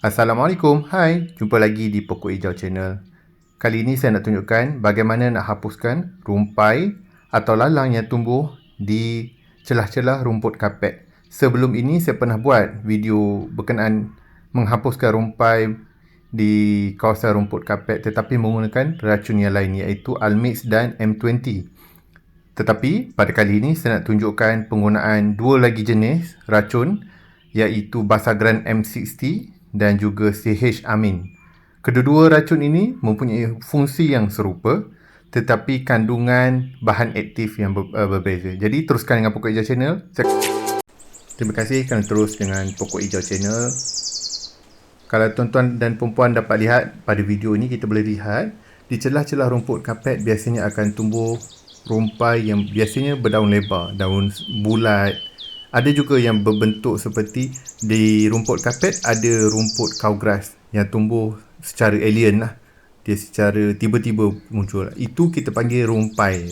Assalamualaikum, hai, jumpa lagi di Pokok Hijau Channel. Kali ini saya nak tunjukkan bagaimana nak hapuskan rumpai atau lalang yang tumbuh di celah-celah rumput kapet. Sebelum ini saya pernah buat video berkenaan menghapuskan rumpai di kawasan rumput kapet tetapi menggunakan racun yang lain iaitu Almix dan M20. Tetapi pada kali ini saya nak tunjukkan penggunaan dua lagi jenis racun iaitu Basagran M60 dan juga CH Amin. Kedua-dua racun ini mempunyai fungsi yang serupa tetapi kandungan bahan aktif yang berbeza. Jadi teruskan dengan Pokok Hijau Channel. Terima kasih kerana terus dengan Pokok Hijau Channel. Kalau tuan-tuan dan perempuan dapat lihat pada video ini, kita boleh lihat di celah-celah rumput kapet biasanya akan tumbuh rumpai yang biasanya berdaun lebar, daun bulat. Ada juga yang berbentuk seperti di rumput kapet ada rumput cowgrass yang tumbuh secara alien lah. Dia secara tiba-tiba muncul. Itu kita panggil rumpai.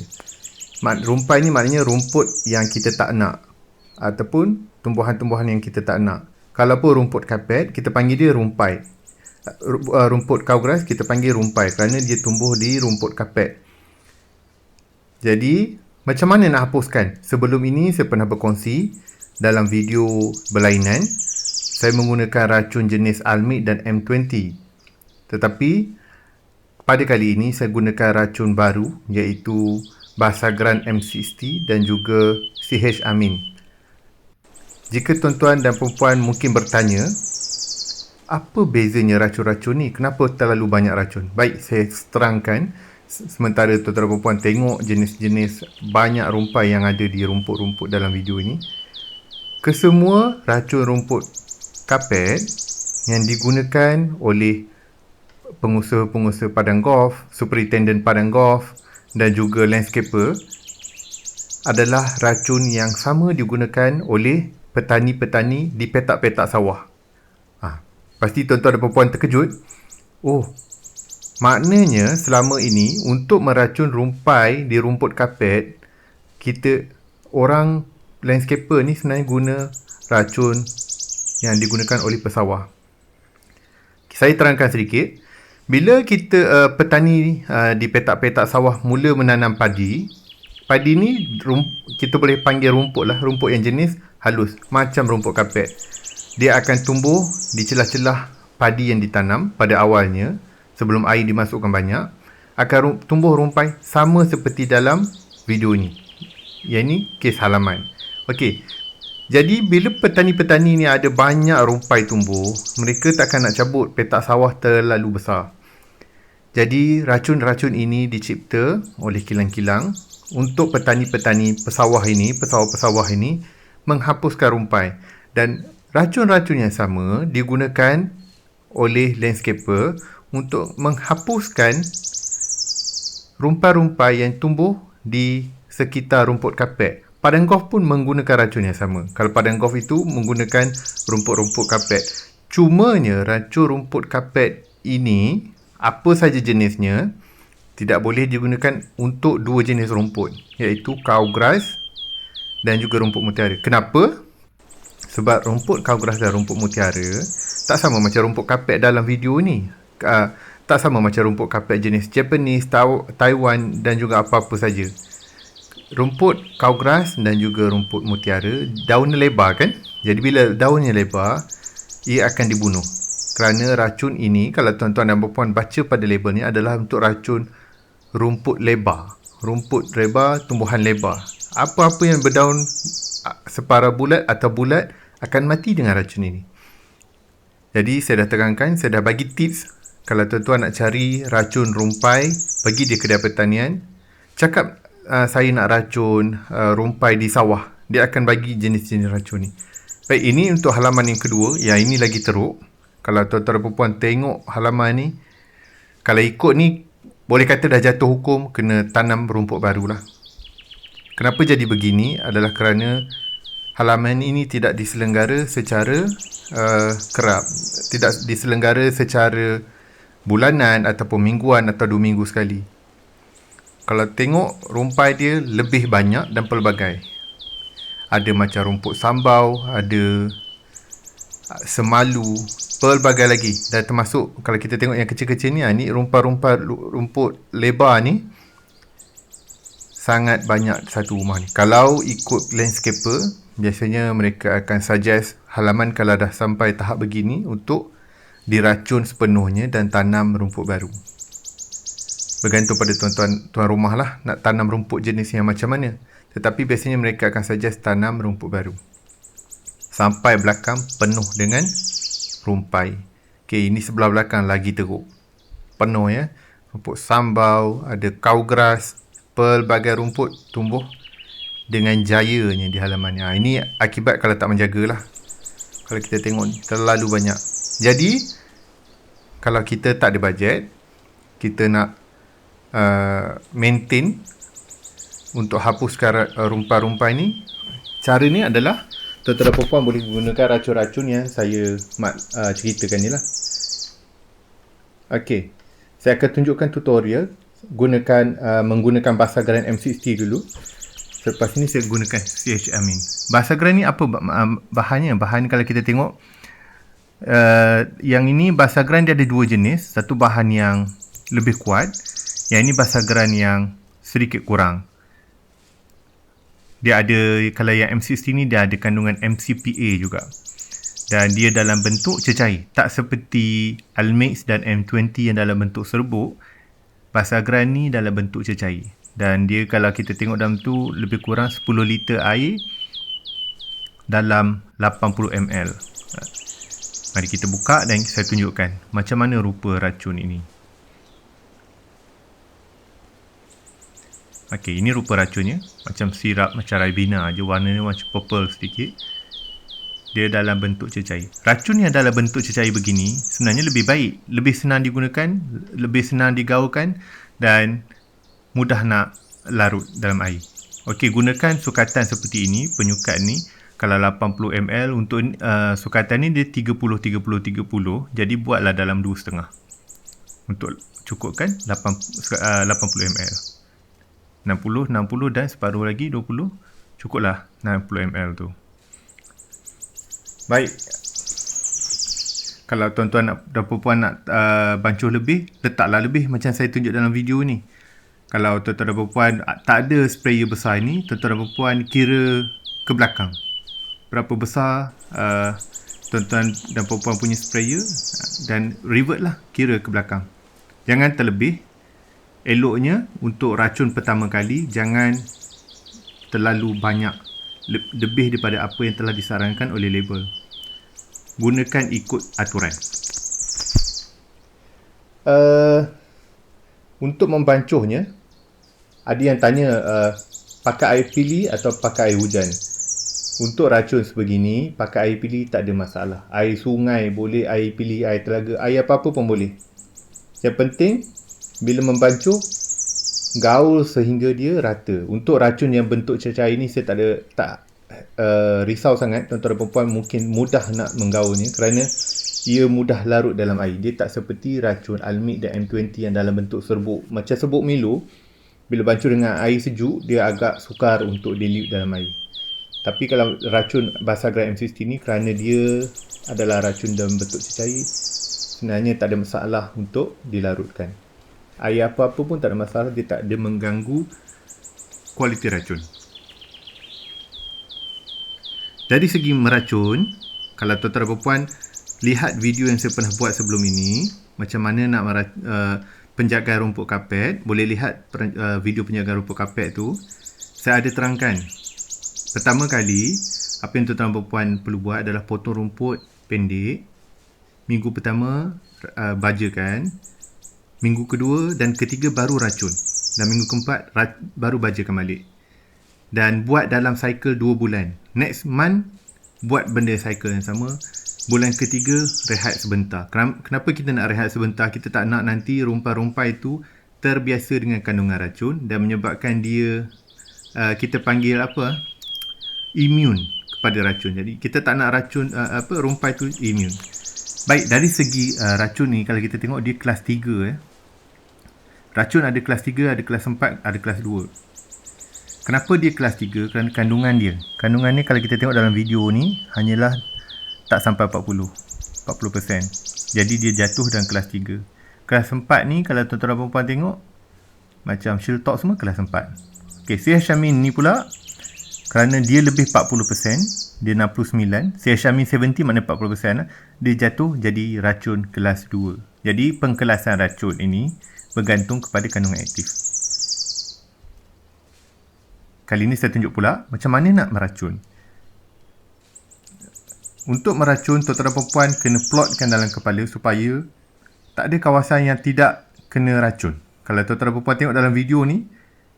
Rumpai ni maknanya rumput yang kita tak nak ataupun tumbuhan-tumbuhan yang kita tak nak. Kalau pun rumput kapet, kita panggil dia rumpai. Rumput cowgrass kita panggil rumpai kerana dia tumbuh di rumput kapet. Jadi, macam mana nak hapuskan? Sebelum ini saya pernah berkongsi dalam video berlainan, saya menggunakan racun jenis Almix dan M20. Tetapi pada kali ini saya gunakan racun baru iaitu Basagran M60 dan juga CH Amin. Jika tuan-tuan dan perempuan mungkin bertanya, apa bezanya racun-racun ni? Kenapa terlalu banyak racun? Baik, saya terangkan. Sementara tuan-tuan dan perempuan tengok jenis-jenis banyak rumpai yang ada di rumput-rumput dalam video ini. Kesemua racun rumput kapet yang digunakan oleh pengusaha-pengusaha padang golf, superintendent padang golf dan juga landscaper adalah racun yang sama digunakan oleh petani-petani di petak-petak sawah. Pasti tuan-tuan dan perempuan terkejut. Oh, maknanya selama ini untuk meracun rumpai di rumput kapet, orang landscaper ni sebenarnya guna racun yang digunakan oleh pesawah. Saya terangkan sedikit. Bila kita petani di petak-petak sawah mula menanam padi ni kita boleh panggil rumput lah, rumput yang jenis halus macam rumput kapet. Dia akan tumbuh di celah-celah padi yang ditanam pada awalnya sebelum air dimasukkan banyak, akan tumbuh rumpai sama seperti dalam video ni. Yang ni kes halaman. Okey. Jadi bila petani-petani ni ada banyak rumpai tumbuh, mereka takkan nak cabut petak sawah terlalu besar. Jadi racun-racun ini dicipta oleh kilang-kilang untuk petani-petani pesawah-pesawah ini menghapuskan rumpai. Dan racun-racun yang sama digunakan oleh landscaper untuk menghapuskan rumpai-rumpai yang tumbuh di sekitar rumput kapet. Padang golf pun menggunakan racun yang sama. Kalau padang golf itu menggunakan rumput-rumput kapet. Cumanya racun rumput kapet ini, apa saja jenisnya, tidak boleh digunakan untuk dua jenis rumput, iaitu cowgrass dan juga rumput mutiara. Kenapa? Sebab rumput cowgrass dan rumput mutiara tak sama macam rumput kapet dalam video ni. Tak sama macam rumput kapet jenis Japanese, Taiwan dan juga apa-apa saja. Rumput cowgrass dan juga rumput mutiara daunnya lebar kan? Jadi bila daunnya lebar, ia akan dibunuh. Kerana racun ini, kalau tuan-tuan dan puan baca pada label ni, adalah untuk racun rumput lebar. Rumput lebar, tumbuhan lebar. Apa-apa yang berdaun separa bulat atau bulat akan mati dengan racun ini. Jadi saya dah terangkan, saya dah bagi tips. Kalau tuan-tuan nak cari racun rumpai, pergi di kedai pertanian, cakap saya nak racun rumpai di sawah. Dia akan bagi jenis-jenis racun ni. Baik, ini untuk halaman yang kedua. Yang ini lagi teruk. Kalau tuan-tuan dan perempuan tengok halaman ni, kalau ikut ni, boleh kata dah jatuh hukum, kena tanam rumput baru lah. Kenapa jadi begini adalah kerana halaman ini tidak diselenggara secara kerap. Tidak diselenggara secara bulanan ataupun mingguan atau 2 minggu sekali. Kalau tengok rumpai dia lebih banyak dan pelbagai. Ada macam rumput sambau, ada semalu, pelbagai lagi. Dan termasuk kalau kita tengok yang kecil-kecil ni, ni rumput lebar ni sangat banyak satu rumah ni. Kalau ikut landscaper, biasanya mereka akan suggest halaman kalau dah sampai tahap begini untuk diracun sepenuhnya dan tanam rumput baru. Bergantung pada tuan rumah lah nak tanam rumput jenis yang macam mana. Tetapi biasanya mereka akan suggest tanam rumput baru. Sampai belakang penuh dengan rumpai. Okey, ini sebelah belakang lagi teruk. Penuh ya. Rumput sambau, ada cowgrass, pelbagai rumput tumbuh dengan jayanya di halamannya. Ini akibat kalau tak menjagalah. Kalau kita tengok ni, terlalu banyak. Jadi, kalau kita tak ada bajet, kita nak maintain untuk hapuskan rumpai-rumpai ni, cara ni adalah tuan-tuan dan puan boleh gunakan racun-racun yang saya ceritakan ni lah. Okey, saya akan tunjukkan tutorial menggunakan Basagram M60 dulu. Selepas ni saya gunakan CH Amin. Basagram ni apa bahannya? Bahan kalau kita tengok yang ini Basagram dia ada dua jenis. Satu bahan yang lebih kuat, yang ini Basagram yang sedikit kurang. Dia ada, kalau yang M60 ni dia ada kandungan MCPA juga. Dan dia dalam bentuk cecair. Tak seperti Almix dan M20 yang dalam bentuk serbuk. Basagram ni dalam bentuk cecair. Dan dia kalau kita tengok dalam tu lebih kurang 10 liter air dalam 80 ml. Mari kita buka dan saya tunjukkan macam mana rupa racun ini. Okey, ini rupa racunnya. Macam sirap, macam Ribena je. Warnanya macam purple sedikit. Dia dalam bentuk cecair. Racun yang dalam bentuk cecair begini sebenarnya lebih baik. Lebih senang digunakan, lebih senang digaulkan dan mudah nak larut dalam air. Okey, gunakan sukatan seperti ini, penyukat ni. Kalau 80 ml, untuk sukatan ni dia 30-30-30. Jadi buatlah dalam 2,5. Untuk cukupkan 80 ml. 60 dan separuh lagi 20. Cukuplah 60 ml tu. Baik. Kalau tuan-tuan dan puan nak bancuh lebih, letaklah lebih macam saya tunjuk dalam video ni. Kalau tuan-tuan dan puan tak ada sprayer besar ni, tuan-tuan dan puan kira ke belakang. Berapa besar tuan-tuan dan puan punya sprayer dan revert lah, kira ke belakang. Jangan terlebih. Eloknya untuk racun pertama kali jangan terlalu banyak, lebih daripada apa yang telah disarankan oleh label. Gunakan ikut aturan. Untuk membancuhnya, ada yang tanya pakai air pili atau pakai air hujan. Untuk racun sebegini, pakai air pili tak ada masalah. Air sungai boleh, air pili, air telaga, air apa-apa pun boleh. Yang penting bila membancuh, gaul sehingga dia rata. Untuk racun yang bentuk cecair ni saya tak risau sangat. Tuan-tuan dan puan mungkin mudah nak menggaulnya kerana ia mudah larut dalam air. Dia tak seperti racun Almix dan M20 yang dalam bentuk serbuk. Macam serbuk Milo, bila bancuh dengan air sejuk, dia agak sukar untuk dilute dalam air. Tapi kalau racun Basagram M60 ni, kerana dia adalah racun dalam bentuk cecair, sebenarnya tak ada masalah untuk dilarutkan. Air apa-apa pun tak ada masalah, dia tak ada mengganggu kualiti racun. Dari segi meracun, kalau tuan-tuan dan puan lihat video yang saya pernah buat sebelum ini, macam mana nak penjagaan rumput kapet, boleh lihat video penjagaan rumput kapet tu. Saya ada terangkan. Pertama kali, apa yang tuan-tuan dan puan perlu buat adalah potong rumput pendek. Minggu pertama bajakan. Minggu kedua dan ketiga baru racun. Dan minggu keempat baru bajakan balik. Dan buat dalam cycle 2 bulan. Next month, buat benda cycle yang sama. Bulan ketiga, rehat sebentar. Kenapa kita nak rehat sebentar? Kita tak nak nanti rumpai-rumpai itu terbiasa dengan kandungan racun dan menyebabkan dia, kita panggil apa? Immune kepada racun. Jadi, kita tak nak racun, rumpai itu immune. Baik, dari segi racun ni, kalau kita tengok dia kelas 3. Racun ada kelas 3, ada kelas 4, ada kelas 2. Kenapa dia kelas 3? Kerana kandungan dia. Kandungan ni kalau kita tengok dalam video ni, hanyalah tak sampai 40%. Jadi dia jatuh dalam kelas 3. Kelas 4 ni kalau tuan-tuan dan puan-puan tengok, macam shield talk semua kelas 4. Okay, C-H-Amin ni pula, kerana dia lebih 40%, dia 69, C-Amin 70 maknanya 40% lah, dia jatuh jadi racun kelas 2. Jadi pengkelasan racun ini bergantung kepada kandungan aktif. Kali ini saya tunjuk pula macam mana nak meracun. Untuk meracun, tuan-tuan dan puan-puan kena plotkan dalam kepala supaya tak ada kawasan yang tidak kena racun. Kalau tuan-tuan dan puan-puan tengok dalam video ni,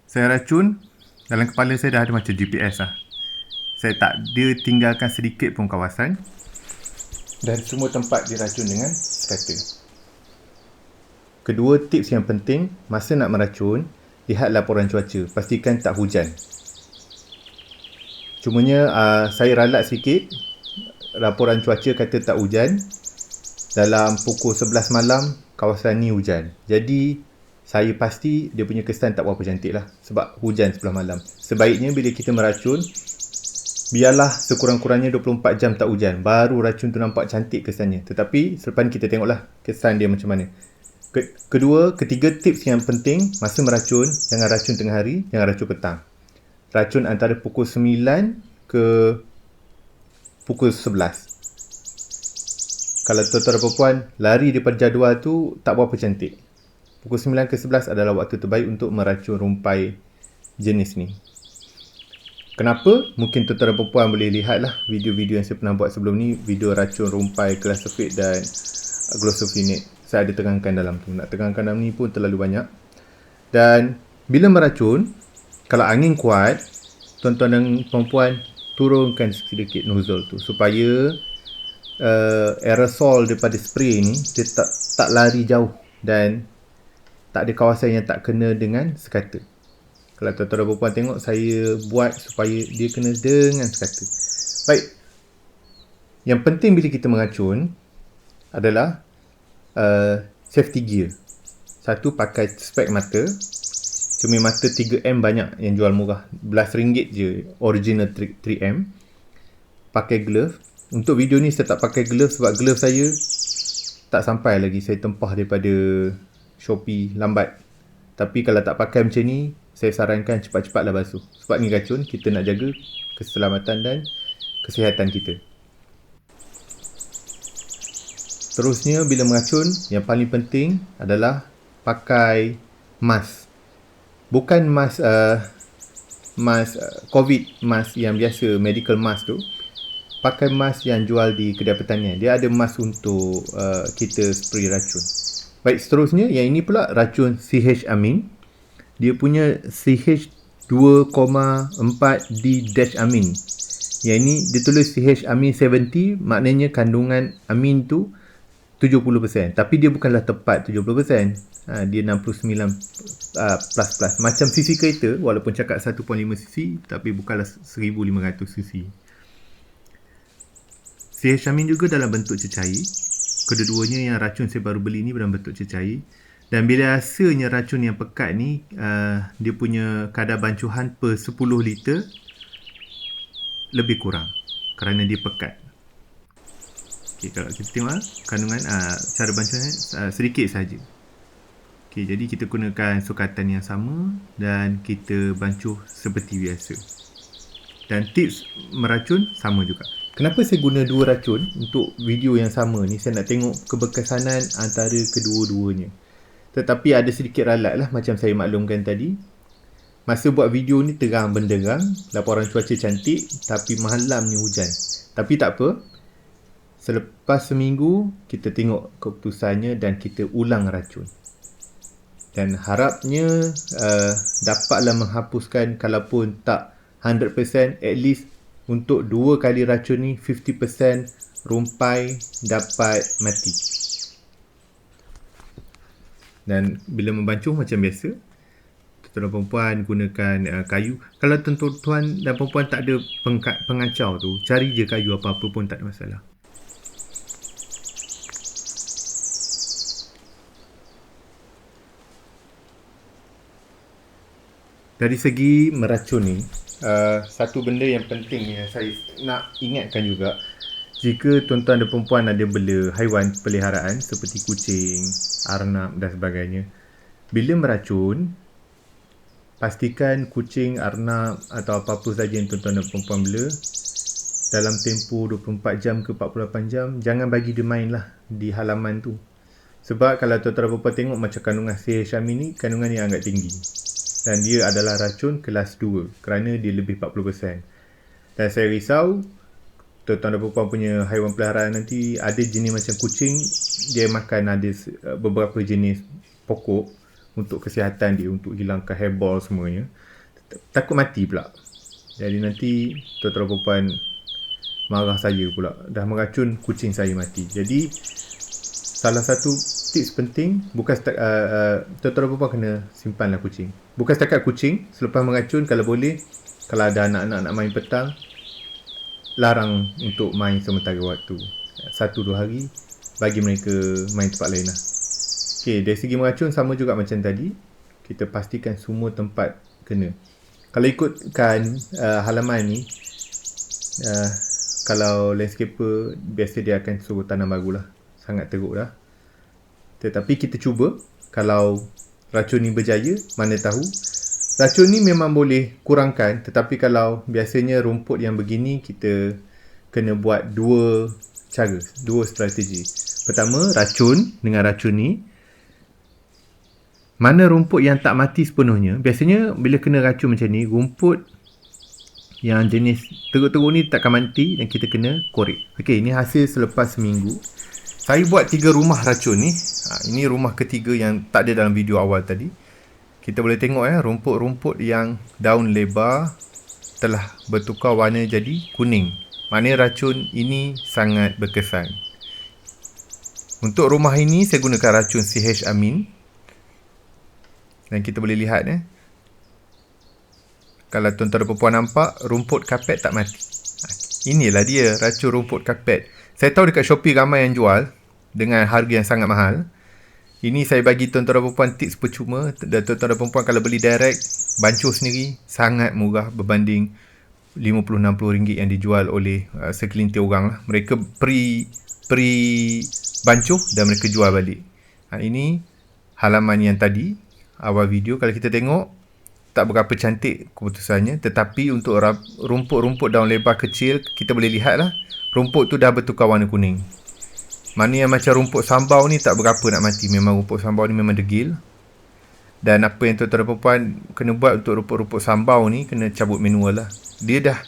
saya racun, dalam kepala saya dah ada macam GPS lah. Saya tak ada tinggalkan sedikit pun kawasan. Dan semua tempat diracun dengan sekata. Kedua tips yang penting, masa nak meracun, lihat laporan cuaca. Pastikan tak hujan. Cumanya saya ralat sikit. Laporan cuaca kata tak hujan. Dalam pukul 11 malam, kawasan ni hujan. Jadi, saya pasti dia punya kesan tak berapa cantik lah. Sebab hujan sebelah malam. Sebaiknya bila kita meracun, biarlah sekurang-kurangnya 24 jam tak hujan. Baru racun tu nampak cantik kesannya. Tetapi, selepas ni kita tengoklah kesan dia macam mana. Ketiga tips yang penting, masa meracun, jangan racun tengah hari, jangan racun petang. Racun antara pukul 9 ke pukul 11. Kalau tuan-tuan dan puan lari daripada jadual tu tak berapa cantik. Pukul 9 ke 11 adalah waktu terbaik untuk meracun rumpai jenis ni. Kenapa? Mungkin tuan-tuan dan puan boleh lihatlah video-video yang saya pernah buat sebelum ni, video racun rumpai glyphosate dan glufosinate. Saya ada tekankan dalam tu. Nak tekankan dalam ni pun terlalu banyak. Dan bila meracun, kalau angin kuat, tuan-tuan dan puan-puan turunkan sedikit nozzle tu supaya aerosol daripada spray ni dia tak lari jauh dan tak ada kawasan yang tak kena dengan sekata. Kalau tuan-tuan dan puan-puan tengok, saya buat supaya dia kena dengan sekata. Baik. Yang penting bila kita meracun adalah safety gear. Satu, pakai spek mata. Cermin mata 3M banyak yang jual murah. RM11 je original 3M. Pakai glove. Untuk video ni saya tak pakai glove sebab glove saya tak sampai lagi. Saya tempah daripada Shopee, lambat. Tapi kalau tak pakai macam ni, saya sarankan cepat-cepatlah basuh. Sebab ni racun, kita nak jaga keselamatan dan kesihatan kita. Terusnya bila meracun, yang paling penting adalah pakai mask. Bukan mask COVID, mask yang biasa, medical mask tu. Pakai mask yang jual di kedai pertanian. Dia ada mask untuk kita spray racun. Baik, seterusnya yang ini pula racun C-Amin. Dia punya CH2,4D-amin. Yang ini ditulis C-Amin 70, maknanya kandungan amin tu 70%. Tapi dia bukanlah tepat 70%. Dia 69 plus. Macam cc kereta, walaupun cakap 1.5 cc, tapi bukanlah 1500 cc. C-Amin juga dalam bentuk cecair. Kedua-duanya yang racun saya baru beli ni dalam bentuk cecair. Dan bila rasanya racun yang pekat ni, dia punya kadar bancuhan per 10 liter lebih kurang kerana dia pekat. Okay, kalau kita tengok kandungan cara bancuhan sedikit saja. Okay, jadi kita gunakan sukatan yang sama dan kita bancuh seperti biasa. Dan tips meracun sama juga. Kenapa saya guna dua racun untuk video yang sama ni? Saya nak tengok keberkesanan antara kedua-duanya. Tetapi ada sedikit ralat lah macam saya maklumkan tadi. Masa buat video ni terang benderang, laporan cuaca cantik, tapi malamnya hujan. Tapi tak apa. Selepas seminggu, kita tengok keputusannya dan kita ulang racun. Dan harapnya dapatlah menghapuskan, kalaupun tak 100%, at least untuk 2 kali racun ni 50% rumpai dapat mati. Dan bila membancuh macam biasa, tuan-tuan dan perempuan gunakan kayu. Kalau tuan-tuan dan perempuan tak ada pengacau tu, cari je kayu apa-apa pun tak ada masalah. Dari segi meracun ni, satu benda yang penting yang saya nak ingatkan juga, Jika tuan-tuan dan perempuan ada bela haiwan peliharaan seperti kucing, arnab dan sebagainya, bila meracun, pastikan kucing, arnab atau apa-apa saja yang tuan-tuan dan perempuan bela dalam tempoh 24 jam ke 48 jam, jangan bagi dia main lah di halaman tu. Sebab kalau tuan-tuan dan perempuan tengok macam kandungan CH-amin ni, kandungan yang agak tinggi. Dan dia adalah racun kelas 2 kerana dia lebih 40%. Dan saya risau tuan-tuan dan perempuan punya haiwan peliharaan nanti ada jenis macam kucing, dia makan ada beberapa jenis pokok untuk kesihatan dia, untuk hilangkan hairball semuanya. Takut mati pula. Jadi nanti tuan-tuan dan perempuan marah saya pula, dah meracun kucing saya mati. Jadi salah satu tips penting, bukan tuan-tuan dan perempuan kena simpanlah kucing. Bukan setakat kucing, selepas meracun kalau boleh, kalau ada anak-anak nak main petang, larang untuk main sementara waktu. 1-2 hari, bagi mereka main tempat lain lah. Okay, dari segi meracun sama juga macam tadi, kita pastikan semua tempat kena. Kalau ikutkan halaman ni, kalau landscaper, biasa dia akan suruh tanam baru lah. Sangat teruk dah. Tetapi kita cuba, kalau racun ni berjaya, mana tahu. Racun ni memang boleh kurangkan, tetapi kalau biasanya rumput yang begini, kita kena buat 2 cara, 2 strategi. Pertama, racun dengan racun ni, mana rumput yang tak mati sepenuhnya, biasanya bila kena racun macam ni, rumput yang jenis teruk-teruk ni takkan mati dan kita kena korek. Okey, ini hasil selepas seminggu. Saya buat 3 rumah racun ni. Ini rumah ketiga yang tak ada dalam video awal tadi. Kita boleh tengok rumput-rumput yang daun lebar telah bertukar warna jadi kuning. Maknanya racun ini sangat berkesan. Untuk rumah ini saya gunakan racun CH-amin. Dan kita boleh lihat kalau tuan-tuan dan perempuan nampak, rumput kapet tak mati. Inilah dia racun rumput kapet. Saya tahu dekat Shopee ramai yang jual dengan harga yang sangat mahal. Ini saya bagi tuan-tuan dan perempuan tips percuma. Dan tuan-tuan dan perempuan kalau beli direct, bancuh sendiri, sangat murah berbanding RM50-60 yang dijual oleh sekelintir orang lah. Mereka bancuh dan mereka jual balik. Ini halaman yang tadi, awal video. Kalau kita tengok, tak berapa cantik keputusannya. Tetapi untuk rumput-rumput daun lebar kecil, kita boleh lihat lah, rumput tu dah bertukar warna kuning. Mana yang macam rumput sambau ni tak berapa nak mati. Memang rumput sambau ni memang degil. Dan apa yang tuan-tuan dan perempuan kena buat untuk rumput-rumput sambau ni, kena cabut manual lah. Dia dah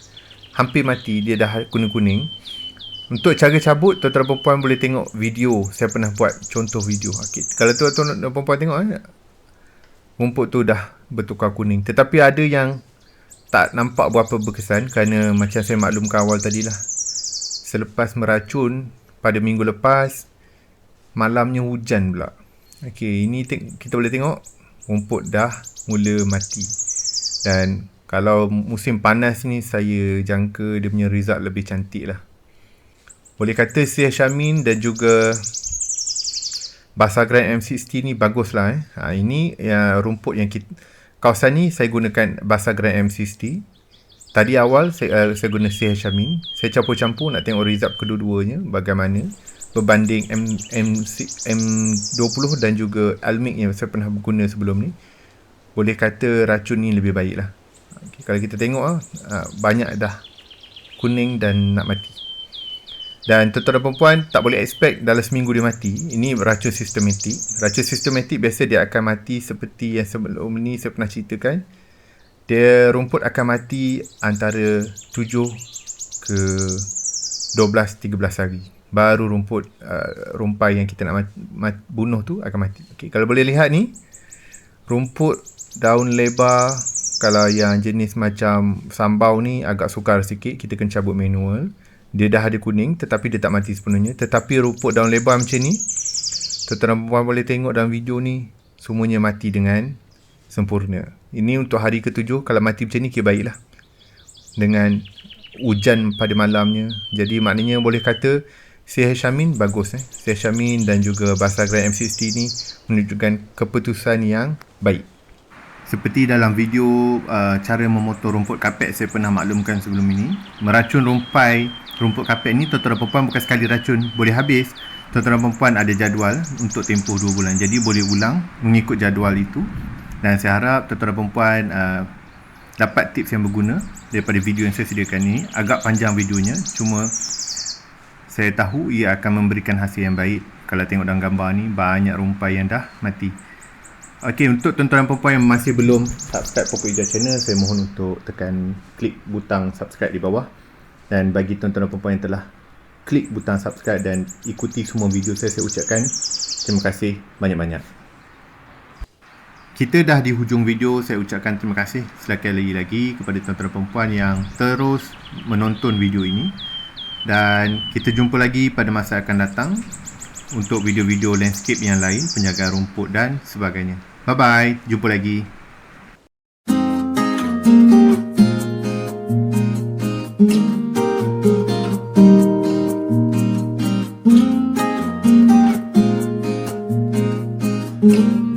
hampir mati, dia dah kuning-kuning. Untuk cara cabut, tuan-tuan dan perempuan boleh tengok video. Saya pernah buat contoh video. Okay. Kalau tuan-tuan dan perempuan tengok, rumput tu dah bertukar kuning. Tetapi ada yang tak nampak berapa berkesan kerana macam saya maklumkan awal tadilah. Selepas meracun, pada minggu lepas, malamnya hujan pula. Okey, ini kita boleh tengok rumput dah mula mati. Dan kalau musim panas ni, saya jangka dia punya result lebih cantik lah. Boleh kata CH-amin dan juga Basagram M60 ni bagus lah. Ini rumput yang kawasan ni saya gunakan Basagram M60. Tadi awal saya guna CH-amin. Saya campur-campur nak tengok result kedua-duanya bagaimana berbanding M20 dan juga Almic yang saya pernah guna sebelum ni. Boleh kata racun ni lebih baik lah. Okay, kalau kita tengok banyak dah kuning dan nak mati. Dan tuan-tuan dan perempuan tak boleh expect dalam seminggu dia mati. Ini racun sistematik. Racun sistematik biasa dia akan mati seperti yang sebelum ni saya pernah ceritakan. Dia rumput akan mati antara 7 ke 12-13 hari. Baru rumput rumpai yang kita nak bunuh tu akan mati. Okay, kalau boleh lihat ni, rumput daun lebar, kalau yang jenis macam sambau ni agak sukar sikit, kita kena cabut manual. Dia dah ada kuning tetapi dia tak mati sepenuhnya. Tetapi rumput daun lebar macam ni, tuan-tuan dan puan boleh tengok dalam video ni, semuanya mati dengan sempurna. Ini untuk hari ke-7. Kalau mati macam ni, kira baiklah. Dengan hujan pada malamnya. Jadi maknanya boleh kata CH-amin bagus. CH-amin dan juga Basagram M60 ni menunjukkan keputusan yang baik. Seperti dalam video cara memotong rumput kapet saya pernah maklumkan sebelum ini, meracun rumput kapet ni tuan-tuan dan perempuan bukan sekali racun, boleh habis. Tuan-tuan dan perempuan ada jadual untuk tempoh 2 bulan. Jadi boleh ulang mengikut jadual itu. Dan saya harap tuan-tuan dan perempuan dapat tips yang berguna daripada video yang saya sediakan ini. Agak panjang videonya, cuma saya tahu ia akan memberikan hasil yang baik. Kalau tengok dalam gambar ni, banyak rumpai yang dah mati. Okey, untuk tuan-tuan dan perempuan yang masih belum subscribe Pokok Hijau Channel, saya mohon untuk tekan klik butang subscribe di bawah. Dan bagi tuan-tuan dan perempuan yang telah klik butang subscribe dan ikuti semua video saya ucapkan terima kasih banyak-banyak. Kita dah di hujung video, saya ucapkan terima kasih sekali lagi kepada tuan-tuan dan perempuan yang terus menonton video ini. Dan kita jumpa lagi pada masa akan datang untuk video-video landscape yang lain, penjagaan rumput dan sebagainya. Bye-bye, jumpa lagi. Thank you.